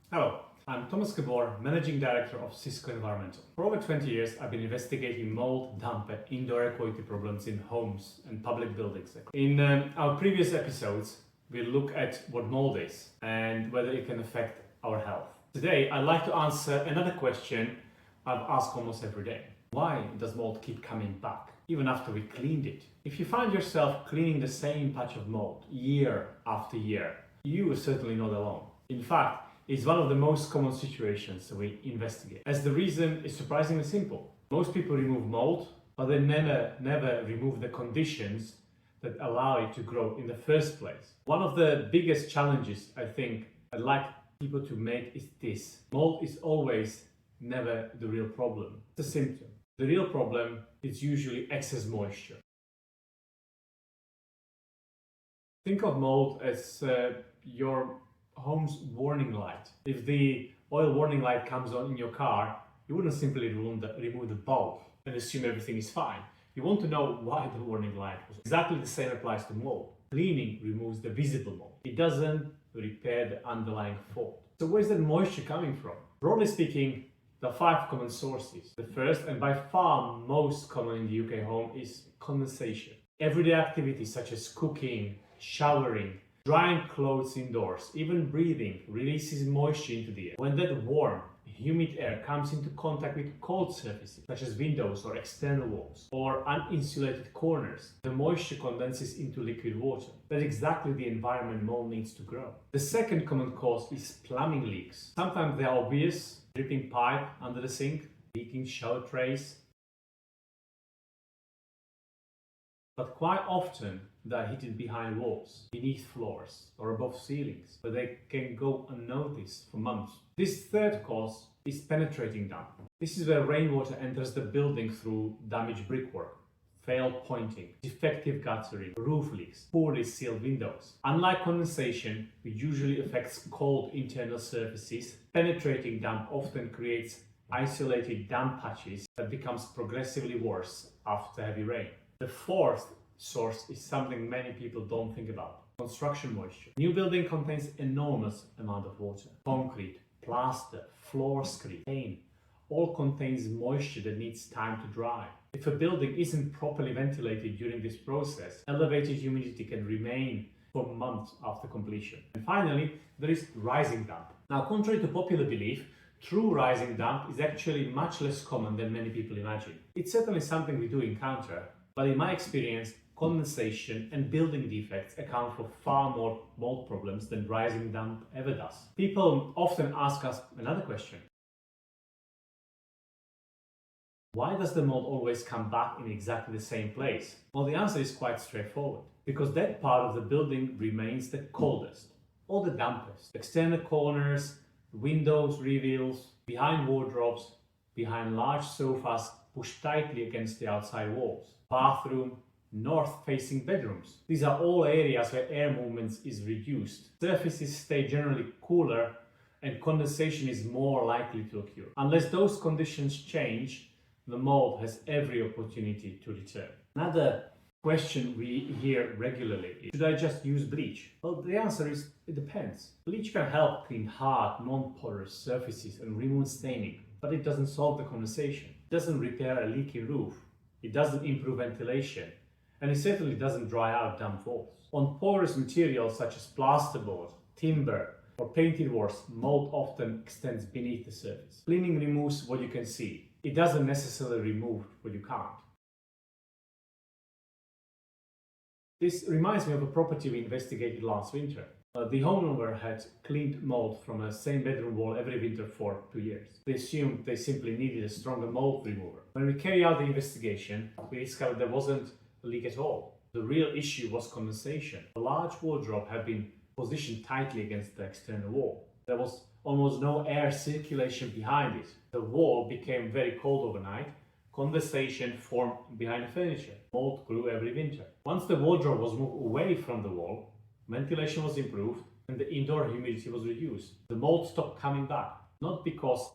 Hello, I'm Tomas Gabor, Managing Director of Sysco Environmental. For over 20 years, I've been investigating mold, damp and indoor air quality problems in homes and public buildings. In our previous episodes, we look at what mold is and whether it can affect our health. Today, I'd like to answer another question I've asked almost every day. Why does mold keep coming back, even after we cleaned it? If you find yourself cleaning the same patch of mold year after year, you are certainly not alone. In fact, it's one of the most common situations we investigate, as the reason is surprisingly simple. Most people remove mold, but they never remove the conditions that allow it to grow in the first place. One of the biggest challenges I think I'd like people to make is this. Mold is always never the real problem. It's a symptom. The real problem is usually excess moisture. Think of mold as your home's warning light. If the oil warning light comes on in your car, you wouldn't simply remove the bulb and assume everything is fine. You want to know why the warning light was. Exactly the same applies to mold. Cleaning removes the visible mold. It doesn't repair the underlying fault. So where's that moisture coming from? Broadly speaking, there are 5 common sources. The first, and by far most common in the UK home, is condensation. Everyday activities such as cooking, showering, drying clothes indoors, even breathing releases moisture into the air. When that warm, humid air comes into contact with cold surfaces, such as windows or external walls, or uninsulated corners, the moisture condenses into liquid water. That's exactly the environment mold needs to grow. The second common cause is plumbing leaks. Sometimes they're obvious, dripping pipe under the sink, leaking shower trays, but quite often they are hidden behind walls, beneath floors, or above ceilings, where they can go unnoticed for months. This third cause is penetrating damp. This is where rainwater enters the building through damaged brickwork, failed pointing, defective guttering, roof leaks, poorly sealed windows. Unlike condensation, which usually affects cold internal surfaces, penetrating damp often creates isolated damp patches that becomes progressively worse after heavy rain. The fourth source is something many people don't think about: construction moisture. New building contains enormous amount of water. Concrete, plaster, floor screed, paint, all contains moisture that needs time to dry. If a building isn't properly ventilated during this process, elevated humidity can remain for months after completion. And finally, there is rising damp. Now, contrary to popular belief, true rising damp is actually much less common than many people imagine. It's certainly something we do encounter, but in my experience, condensation and building defects account for far more mold problems than rising damp ever does. People often ask us another question. Why does the mold always come back in exactly the same place? Well, the answer is quite straightforward. Because that part of the building remains the coldest or the dampest. External corners, windows, reveals, behind wardrobes, behind large sofas pushed tightly against the outside walls, bathroom, north-facing bedrooms. These are all areas where air movement is reduced. Surfaces stay generally cooler and condensation is more likely to occur. Unless those conditions change, the mold has every opportunity to return. Another question we hear regularly is, should I just use bleach? Well, the answer is, it depends. Bleach can help clean hard, non-porous surfaces and remove staining, but it doesn't solve the condensation. It doesn't repair a leaky roof. It doesn't improve ventilation. And it certainly doesn't dry out damp walls. On porous materials such as plasterboard, timber, or painted walls, mold often extends beneath the surface. Cleaning removes what you can see. It doesn't necessarily remove what you can't. This reminds me of a property we investigated last winter. The homeowner had cleaned mold from a same bedroom wall every winter for 2 years. They assumed they simply needed a stronger mold remover. When we carried out the investigation, we discovered there wasn't a leak at all. The real issue was condensation. A large wardrobe had been positioned tightly against the external wall. There was almost no air circulation behind it. The wall became very cold overnight. Condensation formed behind the furniture. Mold grew every winter. Once the wardrobe was moved away from the wall, ventilation was improved and the indoor humidity was reduced. The mold stopped coming back, not because